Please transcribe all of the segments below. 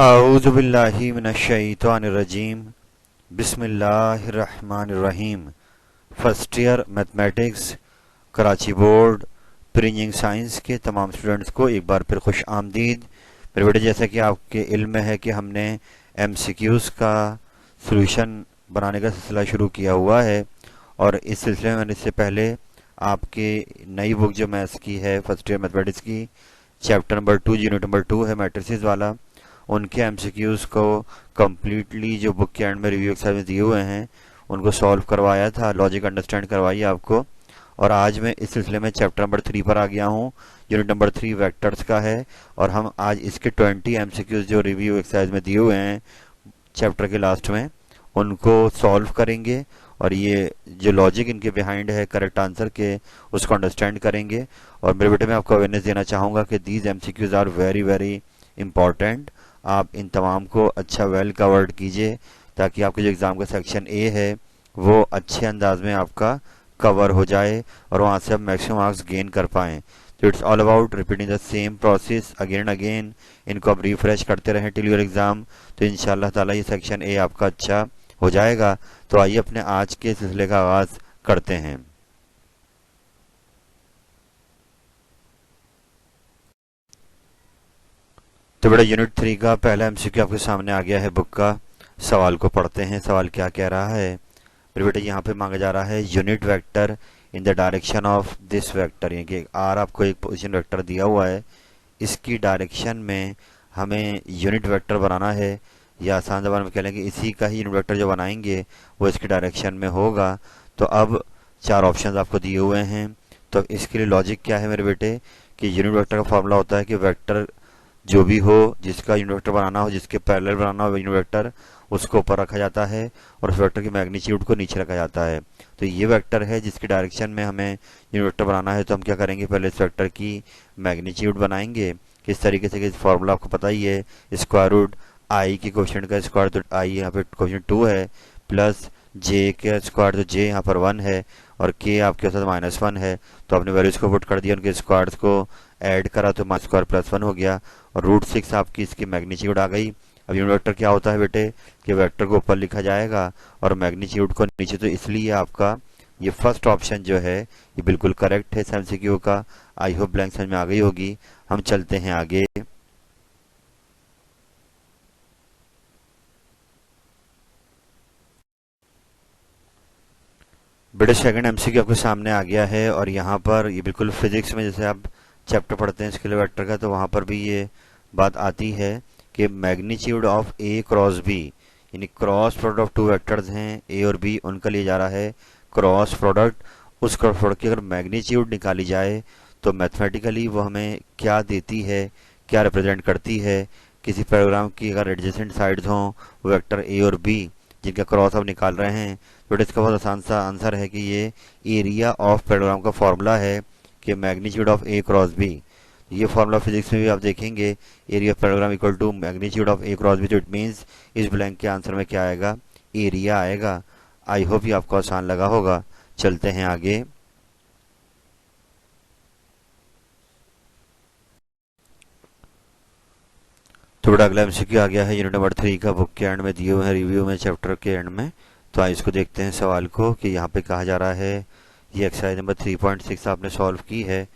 आऊज़ु बिल्लाहि मिनश्शैतानिर्रजीम बिस्मिल्लाहिर्रहमानिर्रहीम। First year mathematics Karachi board pre engineering science के तमाम स्टूडेंट्स को एक बार फिर खुश आमदीद। मेरे बेटे, जैसा कि आपके इल्म में है कि हमने एमसीक्यूज़ का सॉल्यूशन बनाने का सिलसिला शुरू किया हुआ है, और इस सिलसिले में मैंने इससे पहले आपके नई बुक जो मैथ्स की है फर्स्ट ईयर मैथमेटिक्स की, चैप्टर नंबर 2 यूनिट नंबर 2 है मैट्रिसेस वाला, उनके एमसीक्यूज़ को कम्प्लीटली जो बुक के एंड में रिव्यू एक्सरसाइज में दिए हुए हैं उनको सॉल्व करवाया था, लॉजिक अंडरस्टैंड करवाई आपको। और आज मैं इस सिलसिले में चैप्टर नंबर 3 पर आ गया हूँ। यूनिट नंबर 3 वेक्टर्स का है, और हम आज इसके 20 एमसीक्यूज़ जो रिव्यू एक्सरसाइज में दिए हुए हैं चैप्टर के लास्ट में उनको सॉल्व करेंगे, और ये जो लॉजिक इनके बिहाइंड है करेक्ट आंसर के उसको अंडरस्टैंड करेंगे। और मेरे बेटे, मैं आपको अवेयरनेस देना चाहूँगा कि these MCQs are very very important. आप इन तमाम को अच्छा वेल कवर्ड कीजिए ताकि आपके जो एग्ज़ाम का सेक्शन ए है वो अच्छे अंदाज में आपका कवर हो जाए और वहाँ से आप मैक्सिमम मार्क्स गेन कर पाएँ। तो it's all about repeating the same process again and again. इनको आप रिफ्रेश करते रहें टिल योर एग्ज़ाम, तो इंशाल्लाह ताला ये सेक्शन ए आपका अच्छा हो जाएगा। तो आइए अपने आज के सिलसिले का आगाज़ करते हैं। तो बेटा, यूनिट 3 का पहला एमसीक्यू आपके सामने आ गया है बुक का। सवाल को पढ़ते हैं। सवाल क्या कह रहा है मेरे बेटे? यहाँ पे मांगा जा रहा है unit vector in the direction of this vector, यानी कि आर आपको एक पोजीशन वेक्टर दिया हुआ है, इसकी डायरेक्शन में हमें यूनिट वेक्टर बनाना है, या आसान ज़बान में कह लेंगे इसी का ही यूनिट वेक्टर जो बनाएंगे वो इसकी डायरेक्शन में होगा। तो अब चार ऑप्शन आपको दिए हुए हैं। तो इसके लिए लॉजिक क्या है मेरे बेटे कि यूनिट वेक्टर का फॉर्मूला होता है कि वेक्टर जो भी हो जिसका यूनिट वेक्टर बनाना हो, जिसके पैरेलल बनाना हो यूनिट वेक्टर, उसको ऊपर रखा जाता है और उस वेक्टर की मैग्नीट्यूड को नीचे रखा जाता है। तो ये वेक्टर है जिसकी डायरेक्शन में हमें यूनिट वेक्टर बनाना है। तो हम क्या करेंगे, पहले इस वेक्टर की मैग्नीट्यूड बनाएंगे। किस तरीके से कि फॉर्मूला आपको पता ही है, स्क्वायर रूट आई के कोएफिशिएंट का स्क्वायर, तो आई यहाँ पे कोएफिशिएंट 2 है, प्लस जे के स्क्वायर, तो जे यहाँ पर 1 है, और के आपके साथ -1 है। तो आपने वैल्यूज को पुट कर दिया, उनके स्क्वायर्स को ऐड करा तो माइनस स्क्वायर +1 हो गया, और √6 आपकी इसकी मैग्नीट्यूड आ गई। अब यूनिट वेक्टर क्या होता है बेटे कि वेक्टर को ऊपर लिखा जाएगा और मैग्नीट्यूड को नीचे। तो इसलिए आपका ये फर्स्ट ऑप्शन जो है ये बिल्कुल करेक्ट है एमसीक्यू का। आई होप ब्लैंक समझ में आ गई होगी। हम चलते हैं आगे। बेटे, सेकंड एमसीक्यू आपके सामने आ गया है, और यहाँ पर ये बिल्कुल फिजिक्स में जैसे आप चैप्टर पढ़ते हैं स्केलर वेक्टर का, तो वहाँ पर भी ये बात आती है कि magnitude of A cross B, यानी cross product of two vectors हैं ए और बी, उनका लिया जा रहा है क्रॉस प्रोडक्ट। उस क्रॉस प्रोडक्ट की अगर मैग्नीट्यूड निकाली जाए तो मैथमेटिकली वो हमें क्या देती है, क्या रिप्रेजेंट करती है। किसी पैराग्राम की अगर एडजेसेंट साइड्स हों वेक्टर ए और बी जिनका क्रॉस आप निकाल रहे हैं, तो इसका बहुत आसान सा आंसर है कि ये एरिया ऑफ पैराग्राम का फॉर्मूला है कि magnitude of A cross b. ये फॉर्मूला फिजिक्स में भी आप देखेंगे, area of parallelogram equal to magnitude of A cross B. तो इट मीन्स इस ब्लैंक के आंसर में क्या आएगा, एरिया आएगा। आई होप ये आपको आसान लगा होगा। चलते हैं आगे। तो बड़ा अगला एमसीक्यू आ गया है यूनिट नंबर 3 का बुक के एंड में दिए हुए हैं रिव्यू में चैप्टर के एंड में। तो आइए इसको देखते हैं सवाल को कि यहाँ पे कहा जा रहा है, ये एक्सरसाइज नंबर 3.6 आपने सॉल्व की है।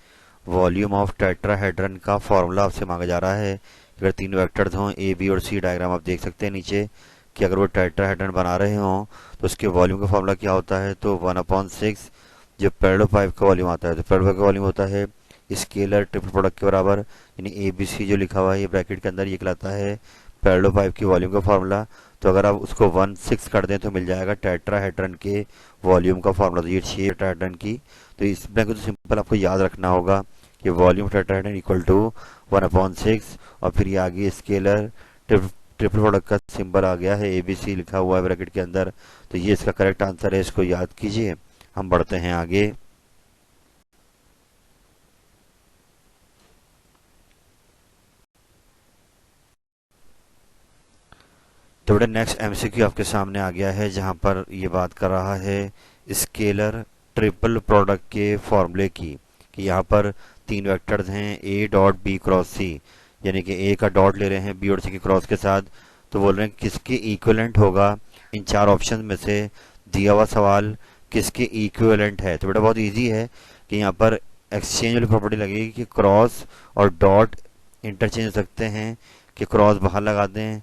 वॉल्यूम ऑफ टेट्राहेड्रन का फॉर्मूला आपसे मांगा जा रहा है। अगर तीन वेक्टर्स हों ए बी और सी, डायग्राम आप देख सकते हैं नीचे, कि अगर वो टेट्राहेड्रन बना रहे हों तो उसके वॉल्यूम का फॉर्मूला क्या होता है। तो 1/6 जो पैरेलल पाइप का वॉल्यूम आता है, तो पैरेलल पाइप का वॉल्यूम होता है स्केलर ट्रिपल प्रोडक्ट के बराबर, यानी ए बी सी जो लिखा हुआ है ये ब्रैकेट के अंदर, ये कहलाता है पैरेलल पाइप की वॉल्यूम का फॉर्मूला। तो अगर आप उसको 1/6 कर दें तो मिल जाएगा टेट्राहेड्रन के वॉल्यूम का फॉर्मूला। तो ये 6 टेट्राहेड्रन की, तो इस ब्लैंक को तो सिंपल आपको याद रखना होगा कि वॉल्यूम टेट्राहेड्रन इक्वल टू 1/6, और फिर ये आगे स्केलर ट्रिपल प्रोडक्ट का सिंबल आ गया है, ए बी सी लिखा हुआ है ब्रैकेट के अंदर। तो ये इसका करेक्ट आंसर है, इसको याद कीजिए। हम बढ़ते हैं आगे। तो बेटा, नेक्स्ट एमसीक्यू आपके सामने आ गया है जहां पर ये बात कर रहा है स्केलर ट्रिपल प्रोडक्ट के फॉर्मूले की, कि यहाँ पर तीन वेक्टर्स हैं ए डॉट बी क्रॉस सी, यानी कि ए का डॉट ले रहे हैं बी और सी के क्रॉस के साथ, तो बोल रहे हैं किसके इक्विवेलेंट होगा इन चार ऑप्शन में से, दिया हुआ सवाल किसके इक्विवेलेंट है। तो बेटा बहुत इजी है कि यहाँ पर एक्सचेंज वाली प्रॉपर्टी लगेगी कि क्रॉस और डॉट इंटरचेंज हो सकते हैं, कि क्रॉस बाहर लगा दें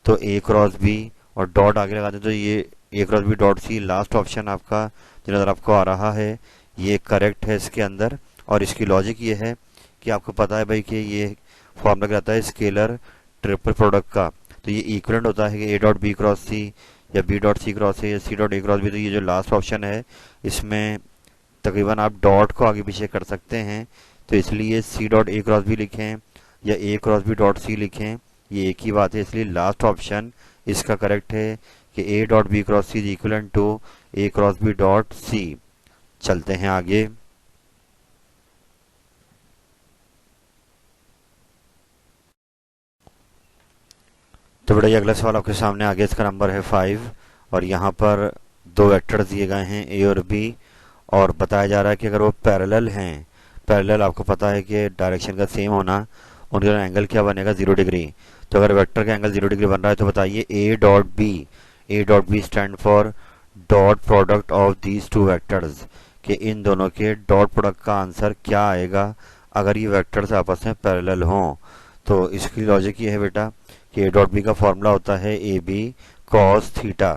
तो ए क्रॉस बी और डॉट आगे लगा दें तो ये a cross B dot c. Last option आपका जो नज़र आपको आ रहा है ये करेक्ट है इसके अंदर। और इसकी लॉजिक ये है कि आपको पता है भाई कि ये फॉर्मूला क्या आता है स्केलर ट्रिपल प्रोडक्ट का, तो ये इक्विवेलेंट होता है कि A dot B cross C या B dot C cross C या C dot A cross B. तो ये जो लास्ट ऑप्शन है इसमें तकरीबन आप डॉट को आगे पीछे कर सकते हैं, तो इसलिए C dot A cross B लिखें या A cross B dot C लिखें, ये एक ही बात है। इसलिए लास्ट ऑप्शन इसका करेक्ट है कि A dot B cross C is equivalent to A cross B dot C. चलते हैं आगे। तो बेटा ये अगला सवाल आपके सामने आगे, इसका नंबर है 5 और यहाँ पर दो वेक्टर्स दिए गए हैं ए और बी और बताया जा रहा है कि अगर वो पैरेलल हैं, पैरेलल आपको पता है कि डायरेक्शन का सेम होना, उनका एंगल क्या बनेगा 0 डिग्री। तो अगर वेक्टर का एंगल 0 डिग्री बन रहा है तो बताइए A dot B stand for dot product of these two vectors, कि इन दोनों के डॉट प्रोडक्ट का आंसर क्या आएगा अगर ये वेक्टर्स आपस में पैरेलल हों। तो इसकी लॉजिक ये है बेटा कि ए डॉट बी का फॉर्मूला होता है ए बी कॉस थीटा,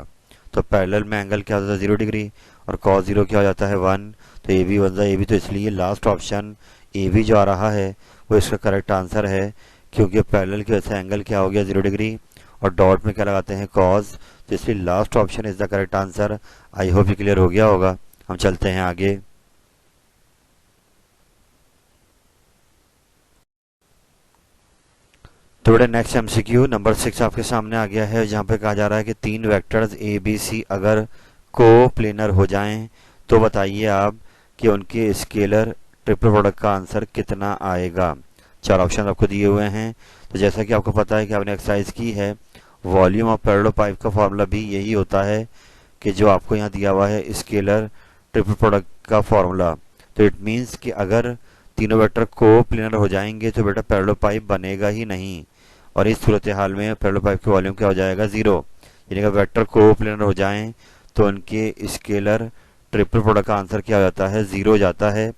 तो पैरेलल में एंगल क्या होता है 0 डिग्री और कॉस 0 क्या हो जाता है 1, तो ए बी बन जाए ए बी। तो इसलिए लास्ट ऑप्शन ए बी जो आ रहा है वो इसका करेक्ट आंसर है, क्योंकि पैरेलल की वजह से एंगल क्या हो गया 0 डिग्री और डॉट में क्या लगाते हैं कॉस, तो इसलिए last option is the correct answer. I hope ये क्लियर हो गया होगा। हम चलते हैं आगे। तो बेटा नेक्स्ट एमसीक्यू नंबर 6 आपके सामने आ गया है, जहाँ पे कहा जा रहा है कि तीन वेक्टर्स ए बी सी अगर को प्लेनर हो जाएं तो बताइए आप कि उनके स्केलर ट्रिपल प्रोडक्ट का आंसर कितना आएगा। चार ऑप्शन आपको दिए हुए हैं। तो जैसा कि आपको पता है कि आपने एक्सरसाइज की है, वॉल्यूम ऑफ पैरेलल पाइप का फॉर्मूला भी यही होता है कि जो आपको यहाँ दिया हुआ है स्केलर ट्रिपल प्रोडक्ट का फॉर्मूला। तो इट मीन्स कि अगर तीनों वेक्टर को प्लेनर हो जाएंगे तो बेटा पैरेलल पाइप बनेगा ही नहीं, और इस सूरत हाल में पैरेलल पाइप की वॉल्यूम क्या हो जाएगा 0। यानी कि वेक्टर को प्लेनर हो जाएं तो उनके स्केलर ट्रिपल प्रोडक्ट का आंसर क्या हो जाता है 0 हो जाता है।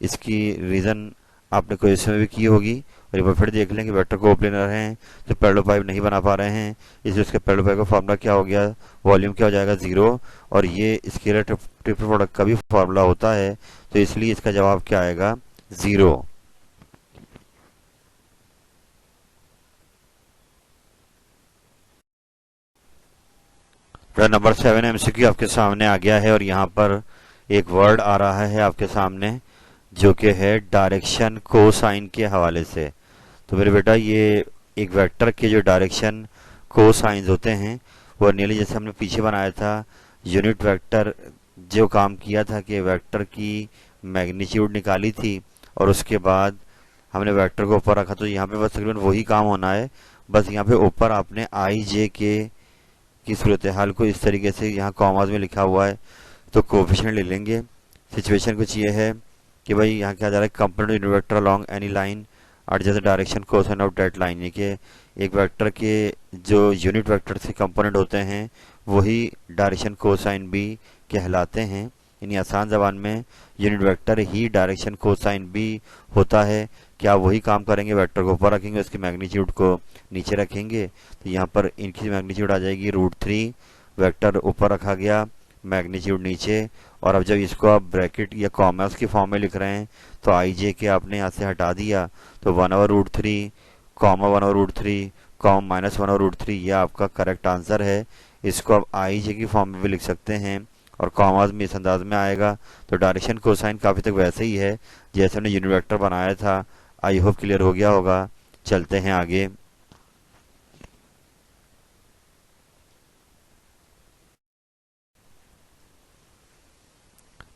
इसकी रीज़न आपने क्वेश्चन में भी की होगी और एक बार फिर देख लें कि वेक्टर को प्लेनर हैं तो पैरेलल पाइप नहीं बना पा रहे हैं, इसलिए उसके पैरेलल पाइप का फॉर्मूला क्या हो गया, वॉल्यूम क्या हो जाएगा 0, और ये स्केलर ट्रिपल प्रोडक्ट का भी फॉर्मूला होता है, तो इसलिए इसका जवाब क्या आएगा 0। नंबर 7 एमसीक्यू आपके सामने आ गया है और यहाँ पर एक वर्ड आ रहा है आपके सामने जो कि है डायरेक्शन कोसाइन के हवाले से। तो मेरे बेटा ये एक वेक्टर के जो डायरेक्शन कोसाइंस होते हैं वो नियरली जैसे हमने पीछे बनाया था यूनिट वेक्टर, जो काम किया था कि वेक्टर की मैग्नीट्यूड निकाली थी और उसके बाद हमने वेक्टर को ऊपर रखा, तो यहाँ पे बस तकरीबन वही काम होना है। बस यहाँ पे ऊपर आपने आई जे के की सूरत हाल को इस तरीके से यहाँ कॉमास में लिखा हुआ है तो कोफिशिएंट ले लेंगे। सिचुएशन कुछ ये है कि भाई यहाँ क्या जा रहा है, component unit vector along any line और जैसे direction cosine of that line, ये कि एक वेक्टर के जो यूनिट वेक्टर से कंपोनेंट होते हैं वही डायरेक्शन कोसाइन भी कहलाते हैं। यानी आसान जबान में यूनिट वेक्टर ही डायरेक्शन कोसाइन भी होता है। क्या वही काम करेंगे, वेक्टर को ऊपर रखेंगे उसकी मैग्नीट्यूड को नीचे रखेंगे, तो यहाँ पर इनकी मैग्नीट्यूड आ जाएगी √3, वेक्टर ऊपर रखा गया मैग्नीट्यूड नीचे, और अब जब इसको आप ब्रैकेट या कॉमर्स की फॉर्म में लिख रहे हैं तो आई जे के आपने यहाँ से हटा दिया तो 1/√3 कॉमा 1/√3 कॉमा -1/√3 यह आपका करेक्ट आंसर है। इसको आप आई जे की फॉर्म में भी लिख सकते हैं और कॉमास में इस अंदाज में आएगा। तो डायरेक्शन कोसाइन काफ़ी तक वैसे ही है जैसे हमने यूनिट वेक्टर बनाया था। आई होप क्लियर हो गया होगा। चलते हैं आगे।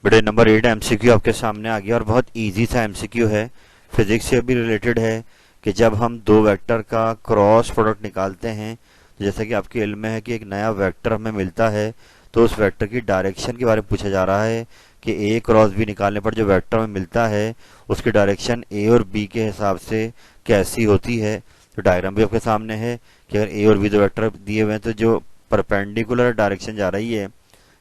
बेटे नंबर 8 एमसीक्यू आपके सामने आ गया और बहुत इजी सा एमसीक्यू है, फिजिक्स से भी रिलेटेड है कि जब हम दो वेक्टर का क्रॉस प्रोडक्ट निकालते हैं तो जैसा कि आपके इल्म में है कि एक नया वेक्टर हमें मिलता है तो उस वेक्टर की डायरेक्शन के बारे में पूछा जा रहा है कि ए क्रॉस बी निकालने पर जो वेक्टर में मिलता है उसकी डायरेक्शन ए और बी के हिसाब से कैसी होती है। तो डायग्राम भी आपके सामने है कि अगर ए और बी दो वेक्टर दिए हुए हैं तो जो परपेंडिकुलर डायरेक्शन जा रही है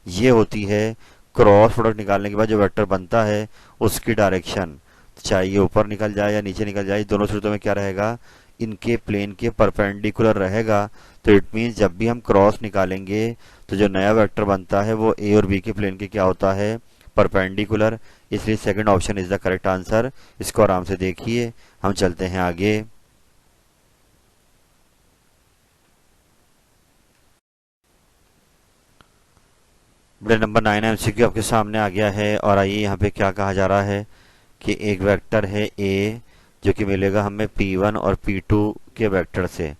ये होती है क्रॉस प्रोडक्ट निकालने के बाद जो वेक्टर बनता है उसकी डायरेक्शन, चाहे ये ऊपर निकल जाए या नीचे निकल जाए, दोनों सूरतों में क्या रहेगा, इनके प्लेन के परपेंडिकुलर रहेगा। तो इट मीन्स जब भी हम क्रॉस निकालेंगे तो जो नया वेक्टर बनता है वो ए और बी के प्लेन के क्या होता है, परपेंडिकुलर। इसलिए second option is the correct answer. इसको आराम से देखिए। हम चलते हैं आगे। बेटा नंबर 9 एमसीक्यू आपके सामने आ गया है और आइए यहाँ पे क्या कहा जा रहा है कि एक वेक्टर है ए जो कि मिलेगा हमें P1 और P2 के वेक्टर से।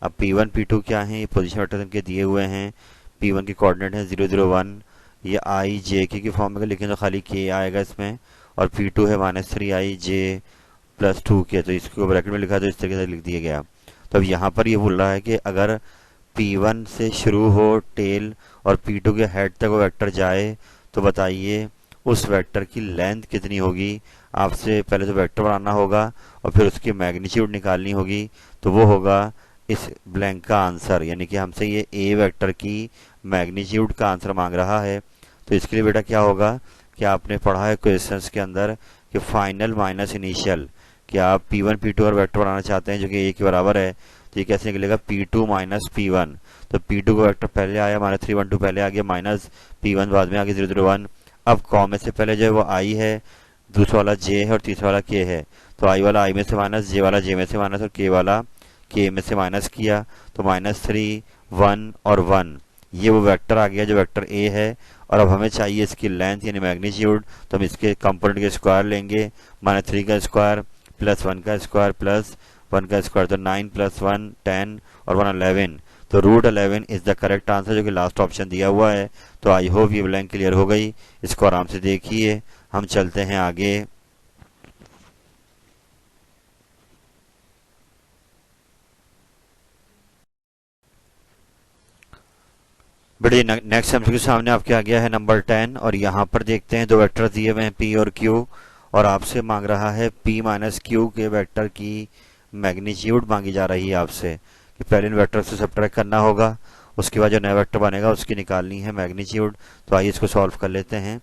अब P1 P2 क्या है, ये पोजीशन वेक्टर इनके दिए हुए हैं। P1 की कोऑर्डिनेट है 0 0 1, ये आई जे के फॉर्म में, लेकिन तो खाली के आएगा इसमें। और P2 है -3i j+2 के, तो इसको ब्रैकेट में लिखा तो इस तरीके से लिख दिया गया। तो अब यहाँ पर ये बोल रहा है कि अगर P1 से शुरू हो टेल और P2 के हेड तक वो वेक्टर जाए तो बताइए उस वेक्टर की लेंथ कितनी होगी। आपसे पहले तो वेक्टर बनाना होगा और फिर उसकी मैग्नीट्यूड निकालनी होगी। तो वो होगा इस ब्लैंक का आंसर, यानी कि हमसे ये ए वेक्टर की मैग्नीट्यूड का आंसर मांग रहा है। तो इसके लिए बेटा क्या होगा कि आपने पढ़ा है क्वेश्चंस के अंदर कि फाइनल माइनस इनिशियल, कि आप P1 P2 और वेक्टर बनाना चाहते हैं जो कि ए के बराबर है, तो ये कैसे निकलेगा P2 माइनस P1। तो P2 का वेक्टर पहले आया -312 पहले आ गया, माइनस P1 बाद में आ गया 0 0 1। अब कॉम में से पहले जो है वो आई है, दूसरा वाला जे है और तीसरा वाला के है। तो आई वाला आई में से माइनस, जे वाला जे में से माइनस और के वाला के में से माइनस किया। तो -3 1 और 1 ये वो वेक्टर आ गया जो वेक्टर ए है। और अब हमें चाहिए इसकी लेंथ यानी मैग्नीट्यूड, तो हम इसके कंपोनेंट के स्क्वायर लेंगे। -3 का स्क्वायर प्लस 1 का स्क्वायर प्लस 1 का स्क्वायर, तो 9 + 1 10 और 1 11। तो √11 इज द करेक्ट आंसर जो कि लास्ट ऑप्शन दिया हुआ है। तो आई होप ये ब्लैंक क्लियर हो गई। इसको आराम से देखिए। हम चलते हैं आगे। बेटे नेक्स्ट एमसीक्यू सामने आपके आ गया है नंबर 10 और यहाँ पर देखते हैं दो वेक्टर दिए हुए हैं P और Q और आपसे मांग रहा है P - Q के वेक्टर की मैग्नीट्यूड मांगी जा रही है आपसे कि पहले इन वेक्टर से सब्ट्रैक्ट करना होगा, उसके बाद जो नया वेक्टर बनेगा उसकी निकालनी है मैग्नीट्यूड। तो आइए इसको सॉल्व कर लेते हैं।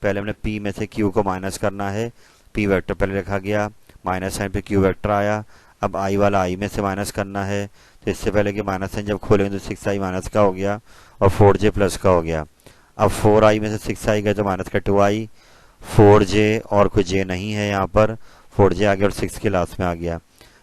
पहले हमने P में से Q को माइनस करना है। P वेक्टर पहले रखा गया, माइनस साइन पे Q वेक्टर आया। अब I वाला I में से माइनस करना है, तो इससे पहले कि माइनस साइन जब खोलेंगे तो 6i माइनस का हो गया और 4j प्लस का हो गया। अब 4i में से 6i गए तो माइनस का 2i, 4j और कोई j नहीं है यहाँ पर, 4j आ गया और 6 के लास्ट में आ गया।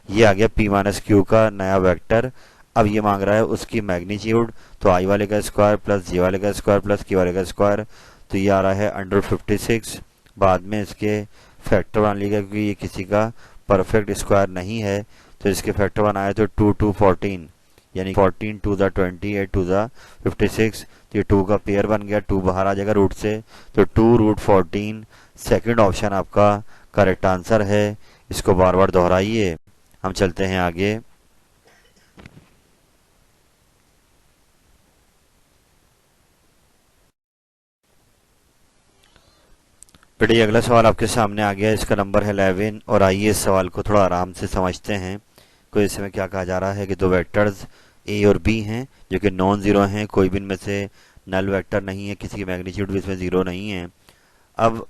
ये आ गया P - Q का नया वेक्टर। अब ये मांग रहा है उसकी मैग्नीट्यूड, तो I वाले का स्क्वायर प्लस J वाले का स्क्वायर प्लस K वाले का स्क्वायर, तो ये आ रहा है √56। बाद में इसके फैक्टर बना लिएगा क्योंकि ये किसी का परफेक्ट स्क्वायर नहीं है, तो इसके फैक्टर बनाए तो 2 2 14, यानी 14 2 द 28 2 द 56। तो ये 2 का पेयर बन गया, 2 बाहर आ जाएगा रूट से, तो 2√14 सेकंड ऑप्शन आपका करेक्ट आंसर है। इसको बार बार दोहराइए। हम चलते हैं आगे। बेटे ये अगला सवाल आपके सामने आ गया, इसका नंबर है 11 और आइए इस सवाल को थोड़ा आराम से समझते हैं। कोई इसमें क्या कहा जा रहा है कि दो वेक्टर्स ए और बी हैं जो कि नॉन जीरो हैं, कोई भी इनमें से नल वेक्टर नहीं है, किसी की मैग्नीट्यूड भी इसमें जीरो नहीं है। अब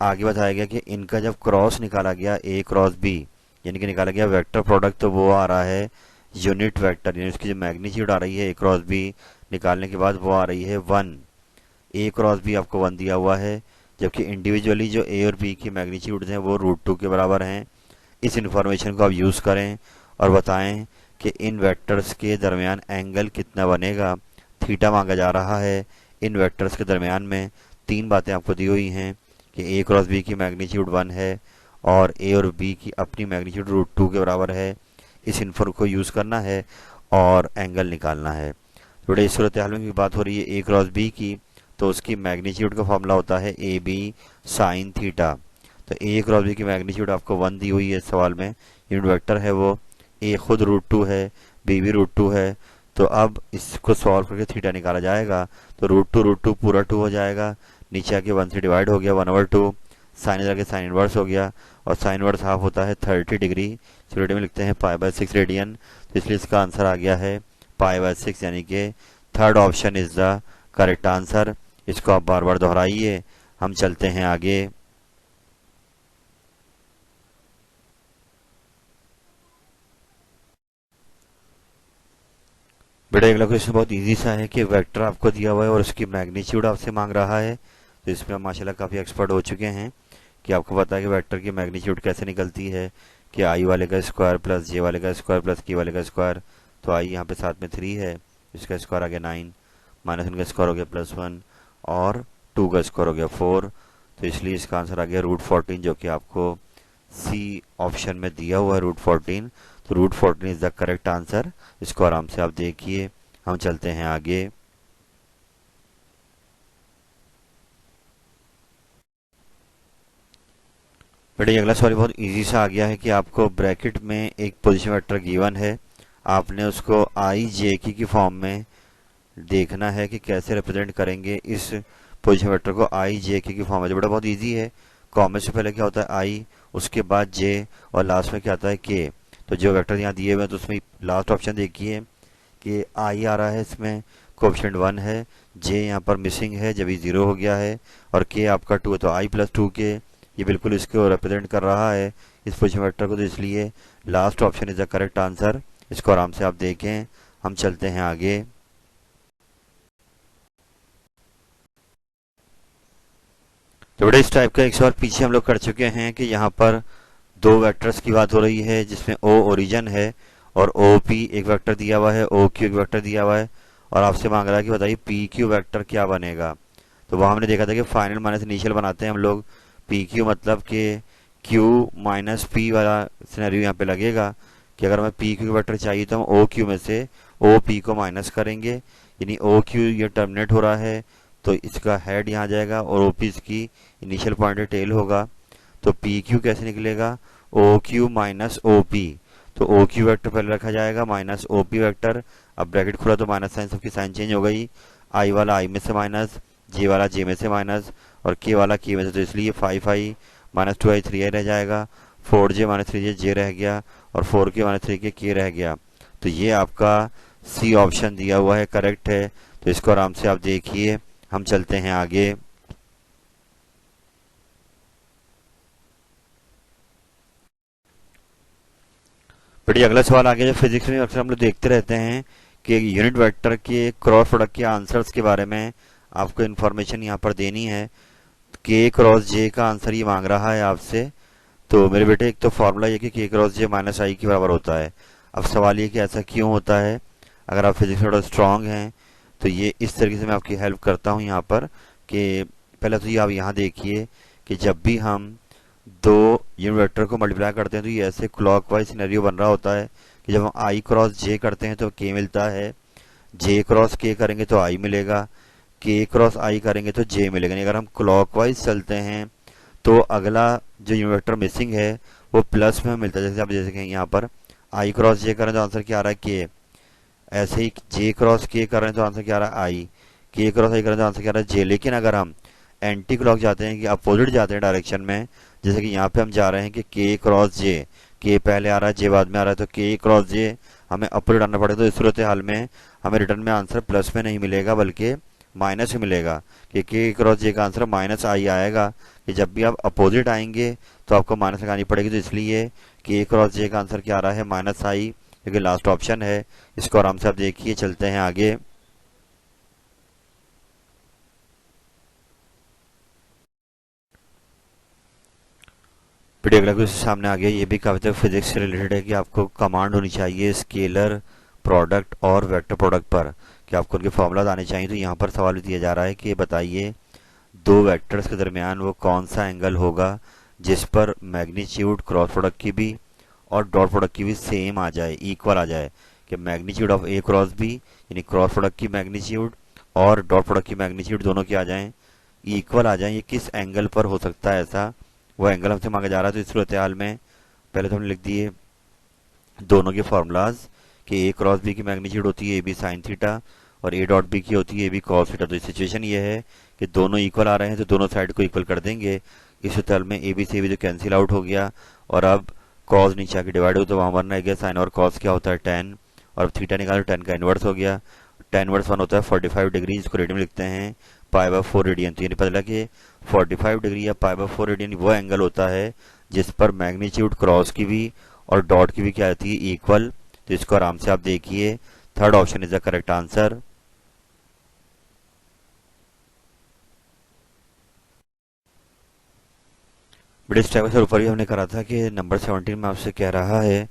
आगे बताया गया कि इनका जब क्रॉस निकाला गया ए क्रॉस बी, यानी कि निकाला गया वेक्टर प्रोडक्ट, तो वो आ रहा है यूनिट वेक्टर, यानी उसकी जो मैग्नीट्यूड आ रही है ए क्रॉस बी निकालने के बाद वो आ रही है 1। ए क्रॉस बी आपको 1 दिया हुआ है, जबकि इंडिविजुअली जो ए और बी की मैग्नीट्यूड हैं वो √2 के बराबर हैं। इस इंफॉर्मेशन को आप यूज़ करें और बताएं कि इन वेक्टर्स के दरमियान एंगल कितना बनेगा। थीटा मांगा जा रहा है। इन वेक्टर्स के दरमियान में तीन बातें आपको दी हुई हैं कि ए क्रॉस बी की मैग्नीट्यूड 1 है और ए और बी की अपनी मैग्नीट्यूड √2 के बराबर है। इस इन्फो को यूज़ करना है और एंगल निकालना है। थोड़े इस सूरत हाल में की बात हो रही है ए क्रॉस बी की, तो उसकी मैग्नीट्यूड का फॉर्मूला होता है ए बी साइन थीटा। तो ए क्रॉस बी की मैग्नीट्यूड आपको 1 दी हुई है इस सवाल में। यूनिट वेक्टर है वो, ए खुद √2 है, बी भी √2 है। तो अब इसको सॉल्व करके थीटा निकाला जाएगा, तो √2 √2 पूरा 2 हो जाएगा, नीचे आके 1 से डिवाइड हो गया, 1/2, साइन इधर के साइन इनवर्स हो गया, और साइन इनवर्स हाफ होता है 30 डिग्री। रेडियन में लिखते हैं π/6 रेडियन, तो इसलिए इसका आंसर आ गया है π/6, यानी कि third option is the correct answer. इसको आप बार बार दोहराइए। हम चलते हैं आगे। बेटा अगला क्वेश्चन बहुत इजी सा है कि वेक्टर आपको दिया हुआ है और उसकी मैग्नीट्यूड आपसे मांग रहा है। तो इसमें हम माशाल्लाह काफ़ी एक्सपर्ट हो चुके हैं कि आपको पता है कि वेक्टर की मैग्नीट्यूड कैसे निकलती है कि आई वाले का स्क्वायर प्लस जे वाले का स्क्वायर प्लस के वाले का स्क्वायर। तो आई यहाँ पे साथ में 3 है, इसका स्क्वायर आ गया 9, माइनस उनका स्क्वायर हो गया +1, और 2 का स्क्वायर हो गया 4। तो इसलिए इसका आंसर आ गया √14, जो कि आपको सी ऑप्शन में दिया हुआ है √14। तो √14 इज द करेक्ट आंसर। इसको आराम से आप देखिए। हम चलते हैं आगे। बेटा अगला सवाल बहुत इजी सा आ गया है कि आपको ब्रैकेट में एक पोजीशन वेक्टर गिवन है, आपने उसको आई जे की फॉर्म में देखना है कि कैसे रिप्रेजेंट करेंगे इस पोजीशन वेक्टर को आई जे की फॉर्म में। जो बेटा बहुत इजी है, कॉमा से पहले क्या होता है आई, उसके बाद जे, और लास्ट में क्या आता है के। तो जो वेक्टर यहाँ दिए हुए हैं तो उसमें लास्ट ऑप्शन देखिए कि आई आ रहा है, इसमें कोएफिशिएंट 1 है, जे यहाँ पर मिसिंग है जब ये 0 हो गया है, और के आपका 2 है। तो आई प्लस 2 के, ये बिल्कुल इसको रिप्रेजेंट कर रहा है इस पोजीशन वेक्टर को। तो इसलिए last option is the correct answer. इसको आराम से आप देखें। हम चलते हैं आगे। तो बेटा इस टाइप का एक सवाल पीछे हम लोग कर चुके हैं कि यहाँ पर दो वेक्टर्स की बात हो रही है जिसमें ओ ओरिजिन है और ओ पी एक वेक्टर दिया हुआ है, ओ क्यू एक वेक्टर दिया हुआ है, और आपसे मांग रहा है कि बताइए पी क्यू वेक्टर क्या बनेगा। तो वहाँ हमने देखा था कि फाइनल माइनस इनिशियल बनाते हैं हम लोग। पी क्यू मतलब कि क्यू माइनस पी वाला सिनेरियो यहाँ पे लगेगा कि अगर हमें पी क्यू वेक्टर चाहिए तो हम ओ क्यू में से ओ पी को माइनस करेंगे, यानी ओ क्यू ये टर्मिनेट हो रहा है तो इसका हेड यहाँ आ जाएगा और ओ पी इसकी इनिशियल पॉइंट टेल होगा। तो पी क्यू कैसे निकलेगा, O Q minus O P. तो ओ क्यू वेक्टर पहले रखा जाएगा माइनस ओ पी वेक्टर। अब ब्रैकेट खुला तो माइनस साइन, सबकी साइन चेंज हो गई। आई वाला आई में से माइनस, जे वाला जे में से माइनस, और के वाला के में से। तो इसलिए 5i माइनस 2i 3i रह जाएगा, 4j माइनस 3j जे रह गया, और 4k माइनस 3k के रह गया। तो ये आपका सी ऑप्शन दिया हुआ है, करेक्ट है। तो इसको आराम से आप देखिए। हम चलते हैं आगे। बढ़िया अगला सवाल आ गया। जो फिजिक्स में अक्सर हम लोग देखते रहते हैं कि यूनिट वेक्टर के क्रॉस प्रोडक्ट के आंसर्स के बारे में आपको इन्फॉर्मेशन यहाँ पर देनी है। के क्रॉस जे का आंसर ये मांग रहा है आपसे। तो मेरे बेटे एक तो फॉर्मूला ये कि के क्रॉस जे माइनस आई के बराबर होता है। अब सवाल ये कि ऐसा क्यों होता है। अगर आप फिजिक्स में थोड़ा स्ट्रांग हैं तो ये इस तरीके से मैं आपकी हेल्प करता हूँ यहाँ पर कि पहले तो ये आप यहाँ देखिए कि जब भी हम दो यूनिट वेक्टर को मल्टीप्लाई करते हैं तो ये ऐसे क्लॉकवाइज सिनेरियो बन रहा होता है कि जब हम आई क्रॉस जे करते हैं तो के मिलता है, जे क्रॉस के करेंगे तो आई मिलेगा, के क्रॉस आई करेंगे तो जे मिलेगा। नहीं, अगर हम क्लॉकवाइज चलते हैं तो अगला जो यूनिट वेक्टर मिसिंग है वो प्लस में मिलता है। जैसे आप जैसे कहेंगे यहाँ पर आई क्रॉस जे करें तो आंसर क्या आ रहा है के, ऐसे ही जे क्रॉस के कर रहे हैं तो आंसर क्या आ रहा है आई, के क्रॉस आई कर रहे हैं तो आंसर क्या आ रहा है जे। लेकिन अगर हम एंटी क्लॉक जाते हैं कि अपोजिट जाते हैं डायरेक्शन में, जैसे कि यहाँ पे हम जा रहे हैं कि के क्रॉस जे, के पहले आ रहा है जे बाद में आ रहा है, तो के क्रॉस जे हमें अपोजिट आना पड़ेगा। तो इस सूरत हाल में हमें रिटर्न में आंसर प्लस में नहीं मिलेगा बल्कि माइनस में मिलेगा कि के क्रॉस जे का आंसर माइनस आई आएगा। कि जब भी आप अपोजिट आएंगे तो आपको माइनस लगानी पड़ेगी। तो इसलिए के क्रॉस जे का आंसर क्या आ रहा है माइनस आई, क्योंकि लास्ट ऑप्शन है। इसको आराम से आप देखिए। चलते हैं आगे। फिर अगला क्वेश्चन सामने आ गया। ये भी काफी फिजिक्स से रिलेटेड है कि आपको कमांड होनी चाहिए स्केलर प्रोडक्ट और वेक्टर प्रोडक्ट पर, कि आपको उनके फॉर्मूलाज आने चाहिए। तो यहाँ पर सवाल दिया जा रहा है कि बताइए दो वेक्टर्स के दरमियान वो कौन सा एंगल होगा जिस पर मैग्नीट्यूड क्रॉस प्रोडक्ट की भी और डॉट प्रोडक्ट की भी सेम आ जाए, इक्वल आ जाए। कि magnitude of A cross B, यानी क्रॉस प्रोडक्ट की मैग्नीट्यूड और डॉट प्रोडक्ट की मैग्नीट्यूड दोनों की आ जाएं, इक्वल आ जाएं। ये किस एंगल पर हो सकता है ऐसा, वो एंगल हमसे मांगा जा रहा है। तो इस सूरत हाल में पहले तो हमने लिख दिए दोनों के फॉर्मूलाज कि ए क्रॉस बी की मैग्नीट्यूड होती है ए बी साइन थीटा, और ए डॉट बी की होती है ए बी कॉस थीटा। तो सिचुएशन ये है कि दोनों इक्वल आ रहे हैं तो दोनों साइड को इक्वल कर देंगे। इस सूत्र में ए बी से ए बी तो कैंसिल आउट हो गया और अब कॉस नीचे आके डिवाइड हो तो वहां वन रह गया साइन और कॉस क्या होता है टेन, और अब थीटा निकालो 10 का इनवर्स हो गया। टेन इनवर्स वन होता है 45 डिग्री, इसको रेडियन में लिखते हैं पाई बाय 4 रेडियन। तो ये पता लगा कि 45 डिग्री या पाई बाय 4 रेडियन वो एंगल होता है जिस पर मैग्नीट्यूड क्रॉस की भी और डॉट की भी क्या आती है इक्वल। तो इसको आराम से आप देखिए, third option is the correct answer. बड़े स्टेप से ऊपर ही हमने करा था कि नंबर 17 में आपसे कह रहा है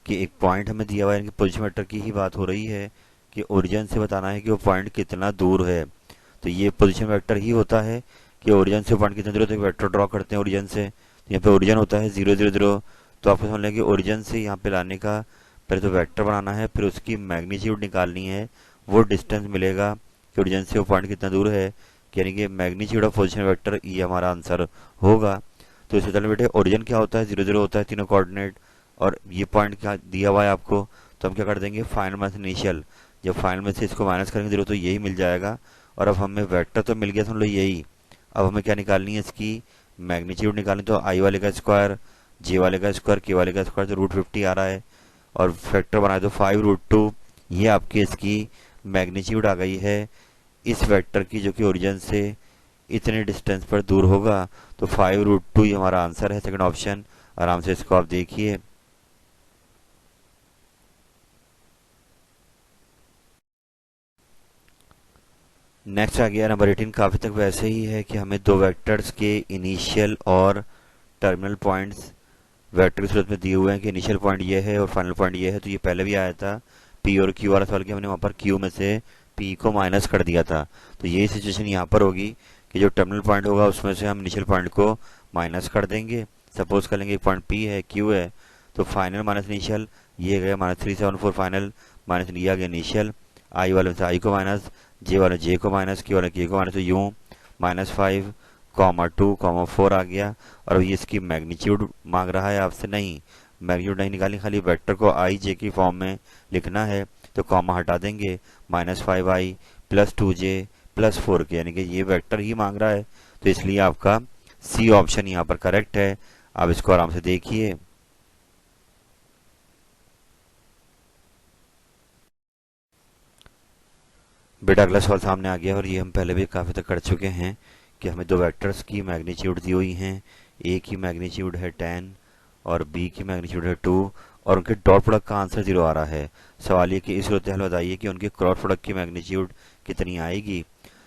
कि एक पॉइंट हमें दिया हुआ है, पोजीशन वेक्टर की ही बात हो रही है कि ओरिजिन से बताना है कि वो पॉइंट कितना दूर है। तो ये पोजीशन वेक्टर ही होता है कि ओरिजिन से पॉइंट कितना दूर है, तो एक वेक्टर ड्रॉ करते हैं ओरिजिन से। तो यहाँ पे ओरिजिन होता है 0 0 0। तो आपको समझ लें कि ओरिजिन से यहाँ पे लाने का पहले तो वेक्टर बनाना है, फिर उसकी मैग्नीट्यूड निकालनी है, वो डिस्टेंस मिलेगा कि ओरिजिन से वो पॉइंट कितना दूर है, यानी कि मैग्नीट्यूड ऑफ पोजीशन वेक्टर ये हमारा आंसर होगा। तो इससे पहले बेटे ओरिजिन क्या होता है 0 0 होता है तीनों कोऑर्डिनेट, और ये पॉइंट क्या दिया हुआ है आपको, तो हम क्या कर देंगे फाइनल माइनस इनिशियल। जब फाइनल में से इसको माइनस करेंगे 0 तो यही मिल जाएगा। और अब हमें वेक्टर तो मिल गया समझ लो यही, अब हमें क्या निकालनी है इसकी मैग्नीट्यूड निकालनी। तो आई वाले का स्क्वायर, जे वाले का स्क्वायर, के वाले का स्क्वायर, तो √50 आ रहा है और फैक्टर बनाए तो 5√2। ये आपकी इसकी मैग्नीट्यूड आ गई है इस वेक्टर की जो कि ओरिजिन से इतने डिस्टेंस पर दूर होगा। तो 5√2 ये हमारा आंसर है, सेकंड ऑप्शन। आराम से इसको आप देखिए। नेक्स्ट आ गया नंबर 18। काफी तक वैसे ही है कि हमें दो वेक्टर्स के इनिशियल और टर्मिनल पॉइंट्स वेक्टर की सूरत में दिए हुए हैं कि इनिशियल पॉइंट ये है और फाइनल पॉइंट ये है। तो ये पहले भी आया था पी और क्यू वाला सवाल कि हमने वहां पर क्यू में से पी को माइनस कर दिया था। तो ये सिचुएशन यहाँ पर होगी कि जो टर्मिनल पॉइंट होगा उसमें से हम इनिशियल पॉइंट को माइनस कर देंगे। सपोज कर लेंगे एक पॉइंट पी है क्यू है, तो फाइनल माइनस इनिशियल ये गया -374 फाइनल माइनस लिया गया इनिशियल। आई वाले में से आई को माइनस, जे वाले जे को माइनस, के वाले के को माइनस, तो यूं -5,2,4 आ गया। और अभी इसकी मैग्नीट्यूड मांग रहा है आपसे, नहीं मैग्नीट्यूड नहीं निकालनी, खाली वेक्टर को आई जे की फॉर्म में लिखना है। तो कॉमा हटा देंगे -5i + 2j + 4k, यानी कि ये वेक्टर ही मांग रहा है। तो इसलिए आपका सी ऑप्शन यहाँ पर करेक्ट है। आप इसको आराम से देखिए। बेटा अगला सवाल सामने आ गया और ये हम पहले भी काफी तक कर चुके हैं कि हमें दो वेक्टर्स की मैग्नीट्यूड दी हुई हैं। ए की मैग्नीट्यूड है 10 और बी की मैग्नीट्यूड है 2 और उनके डॉट प्रोडक्ट का आंसर 0 आ रहा है। सवाल ये कि इस सूरत हाल बताइए कि उनके क्रॉस प्रोडक्ट की मैग्नीट्यूड कितनी आएगी।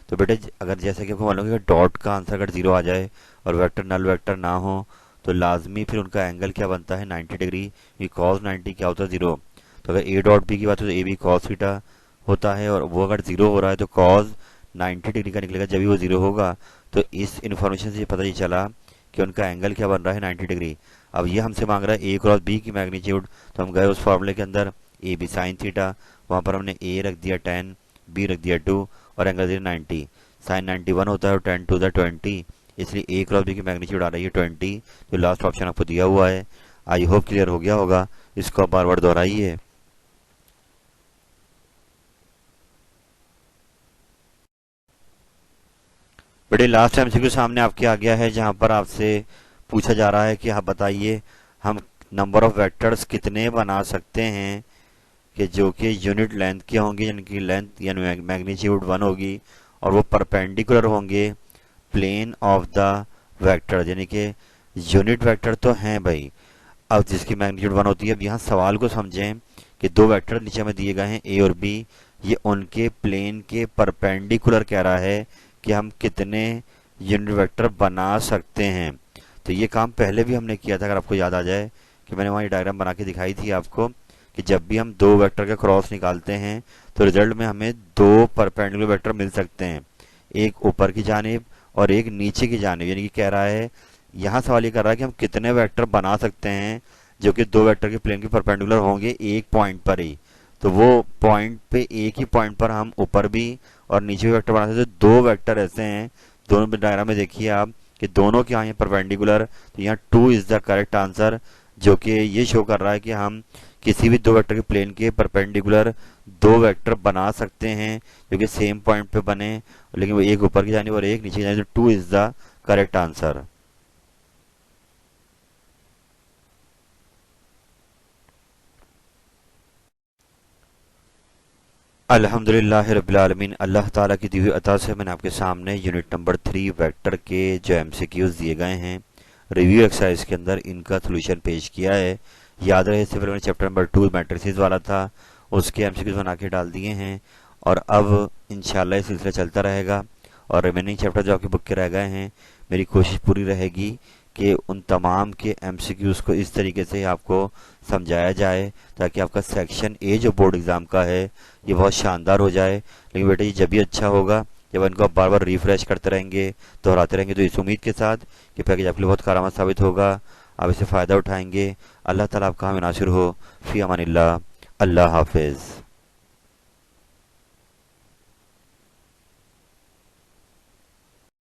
तो बेटे अगर जैसे कि आपको मालूम है कि डॉट का आंसर अगर 0 आ जाए और वेक्टर नल वेक्टर ना हो तो लाजमी फिर उनका एंगल क्या बनता है 90 डिग्री। ये cos 90 क्या होता है 0। तो अगर ए डॉट बी की बात हो तो ए बी cos थीटा होता है और वो अगर 0 हो रहा है तो cos 90 डिग्री का निकलेगा जब भी वो 0 होगा। तो इस इन्फॉर्मेशन से पता ही चला कि उनका एंगल क्या बन रहा है 90 डिग्री। अब ये हमसे मांग रहा है ए क्रॉस बी की मैग्नीट्यूड, तो हम गए उस फॉर्मूले के अंदर ए बी साइन थीटा, वहां पर हमने ए रख दिया 10, बी रख दिया 2 और एंगल दिया 90। साइन 91 होता है और 10 टू द 20, इसलिए ए क्रॉस बी की मैग्नीट्यूड आ रही है 20। तो लास्ट ऑप्शन आपको दिया हुआ है। आई होप क्लियर हो गया होगा, इसको आप बार बार दोहराइए। बड़े लास्ट एमसीक्यू सामने आपके आ गया है जहां पर आपसे पूछा जा रहा है कि आप बताइए हम नंबर ऑफ वेक्टर्स कितने बना सकते हैं कि जो कि यूनिट लेंथ के होंगे, यानी कि लेंथ यानी मैग्नीट्यूड 1 होगी और वो परपेंडिकुलर होंगे प्लेन ऑफ द वेक्टर, यानी कि यूनिट वेक्टर तो हैं भाई। अब जिसकी मैग्नीट्यूड 1 होती है, अब यहाँ सवाल को समझें कि दो वेक्टर नीचे में दिए गए हैं ए और बी, ये उनके प्लेन के परपेंडिकुलर कह रहा है कि हम कितने यूनिट वेक्टर बना सकते हैं। तो ये काम पहले भी हमने किया था, अगर आपको याद आ जाए कि मैंने वहाँ ये डायग्राम बना के दिखाई थी आपको कि जब भी हम दो वेक्टर का क्रॉस निकालते हैं तो रिजल्ट में हमें दो परपेंडिकुलर वेक्टर मिल सकते हैं, एक ऊपर की जानिब और एक नीचे की जानिब। यानी कि कह रहा है, यहाँ सवाल ये कर रहा है कि हम कितने वेक्टर बना सकते हैं जो कि दो वेक्टर के प्लेन के परपेंडिकुलर होंगे एक पॉइंट पर ही। तो वो पॉइंट पे एक ही पॉइंट पर हम ऊपर भी और नीचे भी वेक्टर बना सकते हैं। दो वेक्टर ऐसे हैं, दोनों डायग्राम में देखिए आप कि दोनों के यहाँ परपेंडिकुलर, तो यहाँ 2 इज द करेक्ट आंसर, जो कि ये शो कर रहा है कि हम किसी भी दो वेक्टर के प्लेन के परपेंडिकुलर दो वेक्टर बना सकते हैं जो कि सेम पॉइंट पे बने, लेकिन वो एक ऊपर की जानिब और एक नीचे की जानिब। तो 2 इज द करेक्ट आंसर। अल्हम्दुलिल्लाह रब्बिल आलमीन। अल्लाह ताला की दी हुई अता से मैंने आपके सामने यूनिट नंबर 3 वेक्टर के जो एमसीक्यूज दिए गए हैं रिव्यू एक्सरसाइज के अंदर इनका सोल्यूशन पेश किया है। याद रहे इससे पहले मैंने चैप्टर नंबर 2 मैट्रिसेस वाला था, उसके एमसीक्यूज बना के डाल दिए हैं। और अब इंशाल्लाह ये सिलसिला चलता रहेगा और रिमेनिंग चैप्टर जो आपकी बुक के रह गए हैं, मेरी कोशिश पूरी रहेगी कि उन तमाम के एमसीक्यूज को इस तरीके से आपको समझाया जाए ताकि आपका सेक्शन ए जो बोर्ड एग्जाम का है ये बहुत शानदार हो जाए। लेकिन बेटा ये जब भी अच्छा होगा जब इनको आप बार बार रिफ्रेश करते रहेंगे, दोहराते रहेंगे। तो इस उम्मीद के साथ कि पैकेज आपके लिए बहुत कारआमद साबित होगा, आप इससे फ़ायदा उठाएंगे। अल्लाह ताला आपका हामी नासिर हो। फ़ी अमानिल्लाह। अल्लाह हाफिज़।